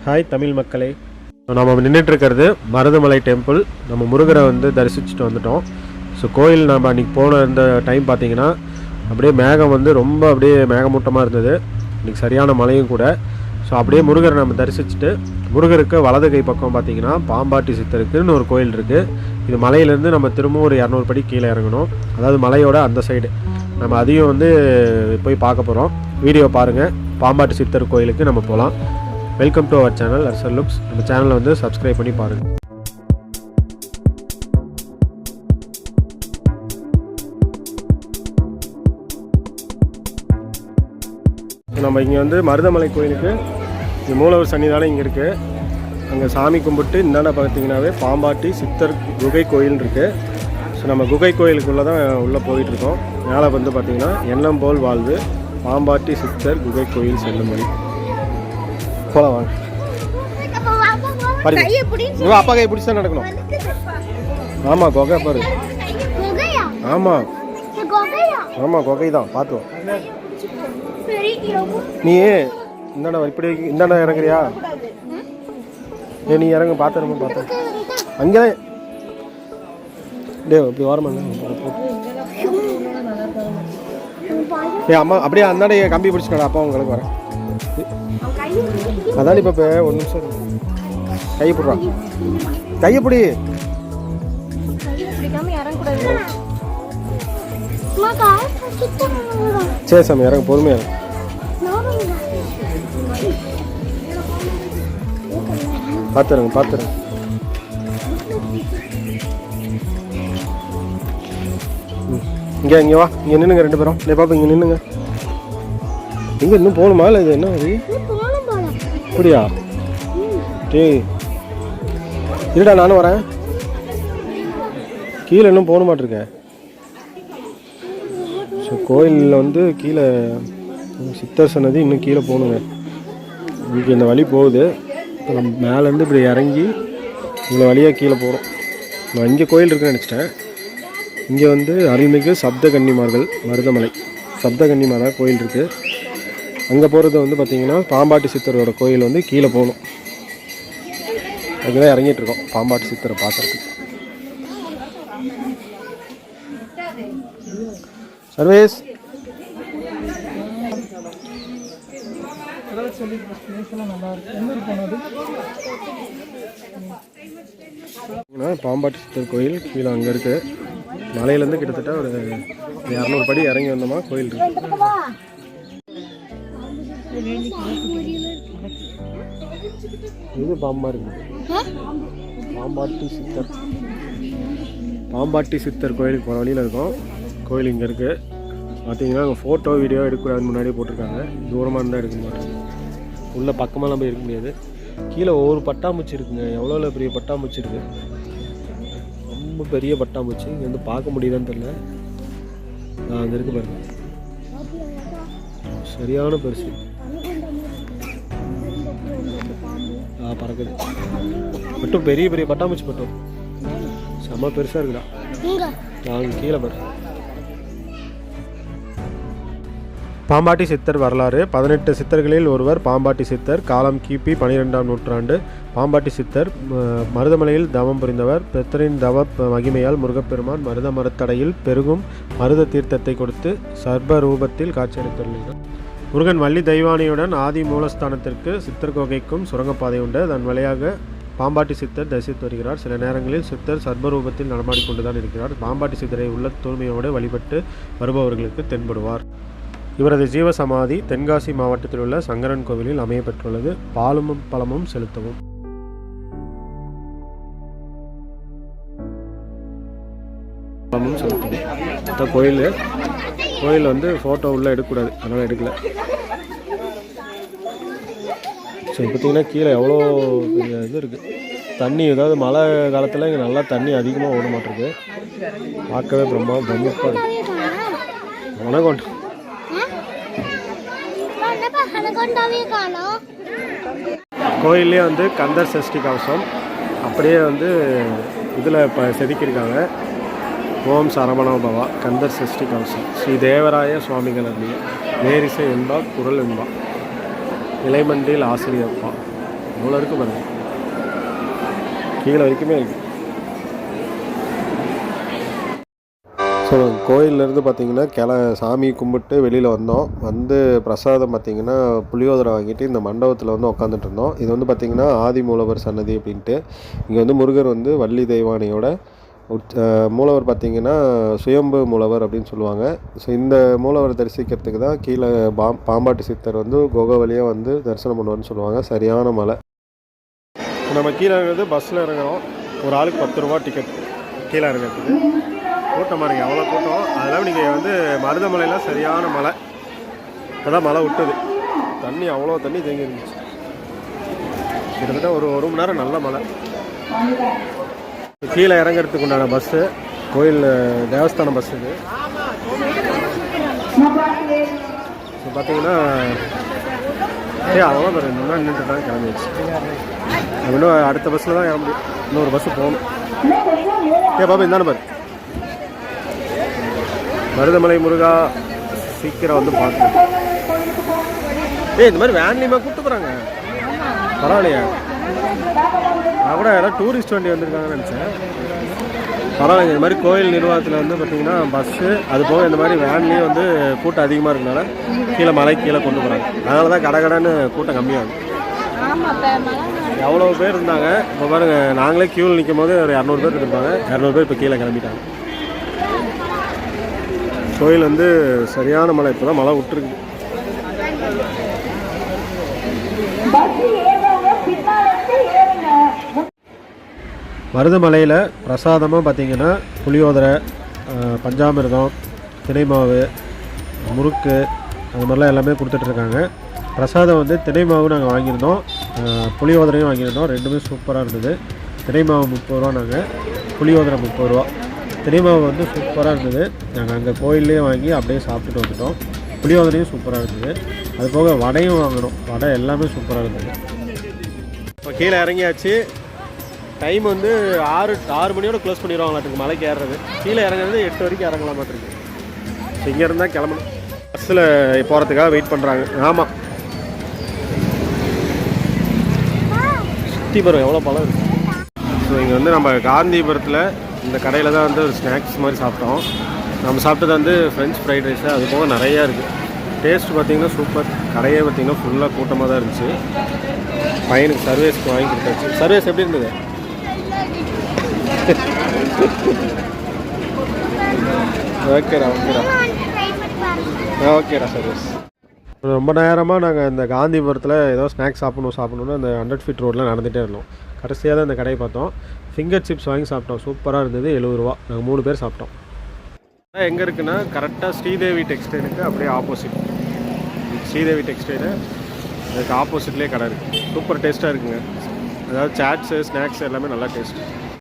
Hi Tamil மக்களே, நம்ம நின்றுட்டுருக்கிறது Marudhamalai temple. நம்ம முருகரை வந்து தரிசிச்சுட்டு வந்துட்டோம். ஸோ கோயில் நம்ம அன்றைக்கி போன இந்த டைம் பார்த்திங்கன்னா அப்படியே மேகம் வந்து ரொம்ப அப்படியே மேகமூட்டமாக இருந்தது. இன்றைக்கி சரியான மழையும் கூட. ஸோ அப்படியே முருகரை நம்ம தரிசிச்சுட்டு முருகருக்கு வலது கை பக்கம் பார்த்திங்கன்னா பாம்பாட்டி சித்தருக்குன்னு ஒரு கோயில் இருக்குது. இது மலையிலேருந்து நம்ம திரும்பவும் ஒரு 200 படி கீழே இறங்கணும். அதாவது மலையோட அந்த சைடு நம்ம அதையும் வந்து போய் பார்க்க போகிறோம். வீடியோ பாருங்கள். பாம்பாட்டி சித்தர் கோயிலுக்கு நம்ம போகலாம். வெல்கம் டு அவர் சேனல் அரசர் லுக்ஸ். நம்ம சேனலை வந்து சப்ஸ்கிரைப் பண்ணி பாருங்கள். நம்ம இங்கே வந்து மருதமலை கோயிலுக்கு இந்த மூலவர் சன்னிதானம் இங்கே இருக்குது. அங்கே சாமி கும்பிட்டு இந்தாண்ட பார்த்தீங்கன்னாவே பாம்பாட்டி சித்தர் குகை கோயில் இருக்குது. ஸோ நம்ம குகை கோயிலுக்குள்ளே தான் உள்ளே போயிட்டுருக்கோம். மேலே வந்து பார்த்திங்கன்னா எண்ணம் போல் வாழ்வு பாம்பாட்டி சித்தர் குகை கோயில் செல்லும் வழி. போலாம் வாங்க. அப்பா கை பிடிச்சி தான் நடக்கணும். ஆமாம் குகை பாரு. ஆமாம் ஆமாம் குகை தான் பார்த்தோம். நீ இந்தாண்ட இப்படி இந்தாண்ட இறங்குறியா? நீ இறங்க பார்த்துருமா பார்த்தேன் அங்கே தான். டே இப்படி வரமா அம்மா அப்படியே அந்தாண்ட கம்பி பிடிச்சிக்கடா. அப்பா உங்களுக்கு வரேன். அதான் இப்போ ஒரு நிமிஷம் கையை போடுறான். கையை பிடி. சரி சாமி இறங்க பொறுமையா. பார்த்துருங்க பார்த்துருங்க. இங்கே இங்கே வா. இங்கே நின்னுங்க 2 பேரும். இல்லை பாப்பா இங்கே நின்னுங்க. இங்கே இன்னும் போகணுமா? இல்லை இது என்ன அது அப்படியா? டேய் இருடா நானும் வரேன். கீழே இன்னும் போக மாட்டிருக்கேன். ஸோ கோயிலில் வந்து கீழே சித்தர் சன்னதி இன்னும் கீழே போகணுங்க. இங்கே இந்த வழி போகுது. நம்ம மேலேருந்து இப்படி இறங்கி இந்த வழியாக கீழே போகிறோம். நான் இங்கே கோயில் இருக்குன்னு நினச்சிட்டேன். இங்கே வந்து அருள்மிகு சப்த கன்னிமார்கள் மருதமலை சப்த கன்னிமாரா கோயில் இருக்குது. அங்கே போகிறது வந்து பார்த்திங்கன்னா பாம்பாட்டி சித்தரோட கோயில் வந்து கீழே போகணும். அதுதான் இறங்கிட்டுருக்கோம் பாம்பாட்டி சித்தரை பார்க்குறதுக்கு. சர்வேஸ் பாம்பாட்டி சித்தர் கோயில் கீழே அங்கே இருக்குது. மலையிலேருந்து கிட்டத்தட்ட ஒரு 200 படி இறங்கி வந்தோமா கோயில் இருக்கு. இது பாம்பா இருக்கு. பாம்பாட்டி சித்தர் கோயிலுக்கு போகிற வழியில் இருக்கும். கோயில் இங்கே இருக்குது. பார்த்தீங்கன்னா அங்கே ஃபோட்டோ வீடியோ எடுக்கக்கூடாதுன்னு முன்னாடியே போட்டிருக்காங்க. தூரமாக இருந்தால் எடுக்க மாட்டாங்க. உள்ளே பக்கமெல்லாம் போய் இருக்க முடியாது. கீழே ஒவ்வொரு பட்டாம்பூச்சி இருக்குங்க. எவ்வளோ பெரிய பட்டாம்பூச்சி இருக்குது. ரொம்ப பெரிய பட்டாம்பூச்சி. இங்கே வந்து பார்க்க முடியுதான்னு தெரியல. அங்கே இருக்கு பாருங்க. சரியான பெருசு. பறக்குது. மட்டும் பெரிய பெரிய பட்டாம்பூச்சி மட்டும் செம்ம பெருசாக இருக்குடா. நாங்கள் கீழே பாரு. பாம்பாட்டி சித்தர் வரலாறு. 18 சித்தர்களில் ஒருவர் பாம்பாட்டி சித்தர். காலம் கிபி 12ஆம் நூற்றாண்டு. பாம்பாட்டி சித்தர் மருதமலையில் தவம் புரிந்தவர். பெத்தரின் தவ மகிமையால் முருகப்பெருமான் மருத மரத்தடையில் பெருகும் மருத தீர்த்தத்தை கொடுத்து சர்ப ரூபத்தில் காட்சியளித்துள்ளார். முருகன் வள்ளி தெய்வானியுடன் ஆதி மூலஸ்தானத்திற்கு சித்தர் கோகைக்கும் சுரங்கப்பாதை உண்டு. அதன் வழியாக பாம்பாட்டி சித்தர் தரிசித்து வருகிறார். சில நேரங்களில் சித்தர் சர்பரூபத்தில் நடமாடிக்கொண்டுதான் இருக்கிறார். பாம்பாட்டி சித்தரை உள்ள தூய்மையோடு வழிபட்டு வருபவர்களுக்கு தென்படுவார். இவரது ஜீவசமாதி தென்காசி மாவட்டத்தில் உள்ள சங்கரன் கோவிலில் அமையப்பெற்றுள்ளது. பாலும் பழமும் செலுத்தவும். கோயில் வந்து ஃபோட்டோ உள்ளே எடுக்கக்கூடாது, அதனால் எடுக்கலை. ஸோ பார்த்தீங்கன்னா கீழே எவ்வளோ பெரிய இது இருக்குது. தண்ணி ஏதாவது மழை காலத்தில் இங்கே நல்லா தண்ணி அதிகமாக ஓட மாட்டிருக்கு. பார்க்கவே பிரமிப்பாக இருக்குது. வணக்கம். கோயிலே வந்து கந்தர் சஷ்டி கவசம் அப்படியே வந்து இதில் இப்போ செதுக்கியிருக்காங்க. ஓம் சரவண பவா கந்தர் சஷ்டி கவசம் ஸ்ரீ தேவராய சுவாமிகள் அருளிய நேரிசை என்பா குரல் என்பா இலைமண்டில் ஆசிரியப்பா. இவ்வளோ இருக்குது பாருங்க, கீழே வரைக்குமே இருக்குது. ஸோ கோயிலேருந்து பார்த்திங்கன்னா சாமி கும்பிட்டு வெளியில் வந்தோம். வந்து பிரசாதம் பார்த்திங்கன்னா புளியோதரை வாங்கிட்டு இந்த மண்டபத்தில் வந்து உட்காந்துட்டு இருந்தோம். இது வந்து பார்த்திங்கன்னா ஆதி மூலவர் சன்னதி அப்படின்ட்டு. இங்கே வந்து முருகர் வந்து வள்ளி தெய்வானையோட மூலவர் பார்த்திங்கன்னா சுயம்பு மூலவர் அப்படின்னு சொல்லுவாங்க. ஸோ இந்த மூலவர் தரிசிக்கிறதுக்கு தான் கீழே பாம்பாட்டி சித்தர் வந்து குகை வழியாக வந்து தரிசனம் பண்ணுவார்னு சொல்லுவாங்க. சரியான மலை. நம்ம கீழே இறங்குறது பஸ்ஸில் இறங்குறோம். ஒரு ஆளுக்கு 10 ரூபா டிக்கெட் கீழே இறங்குறதுக்கு. கூட்டமாக இருக்குது, எவ்வளோ கூட்டம். அதெல்லாம் நீங்கள் வந்து மருதமலையில் சரியான மலை. இப்போ தான் மழை விட்டது, தண்ணி அவ்வளோ தண்ணி தேங்கி இருந்துச்சு. கிட்டத்தட்ட ஒரு மணி நேரம் நல்ல மழை. கீழே இறங்குறதுக்கு உண்டான பஸ்ஸு கோயில் தேவஸ்தானம் பஸ் இது. இப்போ பார்த்தீங்கன்னா அவ்வளோ பேர் முன்னாடி நின்றுட்டு தான் கிளம்பிடுச்சு. இன்னும் அடுத்த பஸ்ஸில் தான் கிளம்பி இன்னொரு பஸ்ஸு போகணும். பாப்பா இந்தான பாரு, மருதமலை முருகா சீக்கிரம் வந்து பார்க்கணும். இந்த மாதிரி வேன்லேயுமா கூப்பிட்டு போகிறாங்க, பரவாயில்லையா? நான் கூட யாராவது டூரிஸ்ட் வண்டி வந்திருக்காங்கன்னு நினச்சேன். பரவாயில்லைங்க. இந்த மாதிரி கோயில் நிர்வாகத்தில் வந்து பார்த்திங்கன்னா பஸ்ஸு அது போக இந்த மாதிரி வேன்லேயும் வந்து கூட்டம் அதிகமாக இருக்கனால கீழே மலை கீழே கொண்டு போகிறாங்க. அதனால தான் கடகடன்னு கூட்டம் கம்மியாகும். எவ்வளோ பேர் இருந்தாங்க இப்போ பாருங்கள். நாங்களே க்யூவில் நிற்கும் போது ஒரு 200 பேர் இருப்பாங்க. 200 பேர் இப்போ கீழே கிளம்பிட்டாங்க. கோயில் வந்து சரியான மழை. இப்போ தான் மழை விட்டுருக்கு. மருதமலையில் பிரசாதமாக பார்த்திங்கன்னா புளியோதரை, பஞ்சாமிர்தம், தினை மாவு, முறுக்கு அது மாதிரிலாம் எல்லாமே கொடுத்துட்ருக்காங்க. பிரசாதம் வந்து தினை மாவு நாங்கள் வாங்கியிருந்தோம், புளியோதரையும் வாங்கியிருந்தோம். ரெண்டுமே சூப்பராக இருந்தது. தினை மாவு 30 ரூபா, நாங்கள் புளியோதரை 30 ரூபா. தினை மாவு வந்து சூப்பராக இருந்தது. நாங்கள் அங்கே கோயிலே வாங்கி அப்படியே சாப்பிட்டுட்டு வந்துட்டோம். புளியோதரையும் சூப்பராக இருந்தது. அது போக வடையும் வாங்கினோம். வடை எல்லாமே சூப்பராக இருந்தது. இப்போ கீழே இறங்கியாச்சு. டைம் வந்து 6 மணியோட க்ளோஸ் பண்ணிடுவாங்களாட்டுருக்கு மலைக்கு ஏறுறது. கீழே இறங்குறது 8 வரைக்கும் இறங்கலாமாட்டிருக்கு. இங்கே இருந்தால் கிளம்பணும். பஸ்ஸில் போகிறதுக்காக வெயிட் பண்ணுறாங்க. ஆமாம், சுற்றி பருவம் எவ்வளோ பழம் இருக்குது. ஸோ இங்கே வந்து நம்ம காந்திபுரத்தில் இந்த கடையில் தான் வந்து ஒரு ஸ்நாக்ஸ் மாதிரி சாப்பிட்டோம். நம்ம சாப்பிட்டது வந்து ஃப்ரெஞ்ச் ஃப்ரைட் ரைஸு. அது போக நிறையா இருக்குது. டேஸ்ட் பார்த்திங்கன்னா சூப்பர். கடையே பார்த்திங்கன்னா ஃபுல்லாக கூட்டமாக தான் இருந்துச்சு. பையனுக்கு சர்வீஸ்க்கு வாங்கி கொடுத்தாச்சு. சர்வீஸ் எப்படி இருந்தது? ஓகேடா ஓகேடா சர்வீஸ். ரொம்ப நேரமாக நாங்கள் இந்த காந்திபுரத்தில் ஏதோ ஸ்நாக்ஸ் சாப்பிடணுன்னு அந்த 100 ஃபீட் ரோட்டில் நடந்துகிட்டே இருந்தோம். கடைசியாக தான் இந்த கடையை பார்த்தோம். ஃபிங்கர் சிப்ஸ் வாங்கி சாப்பிட்டோம். சூப்பராக இருந்தது. 70 ரூபா. நாங்கள் 3 பேர் சாப்பிட்டோம். எங்கே இருக்குன்னா கரெக்டாக ஸ்ரீதேவி டெக்ஸ்டைலுக்கு அப்படியே ஆப்போசிட். ஸ்ரீதேவி டெக்ஸ்டைலு அதுக்கு ஆப்போசிட்லேயே கடை இருக்குது. சூப்பர் டேஸ்ட்டாக இருக்குங்க. அதாவது சாட்ஸு ஸ்நாக்ஸ் எல்லாமே நல்லா டேஸ்ட்.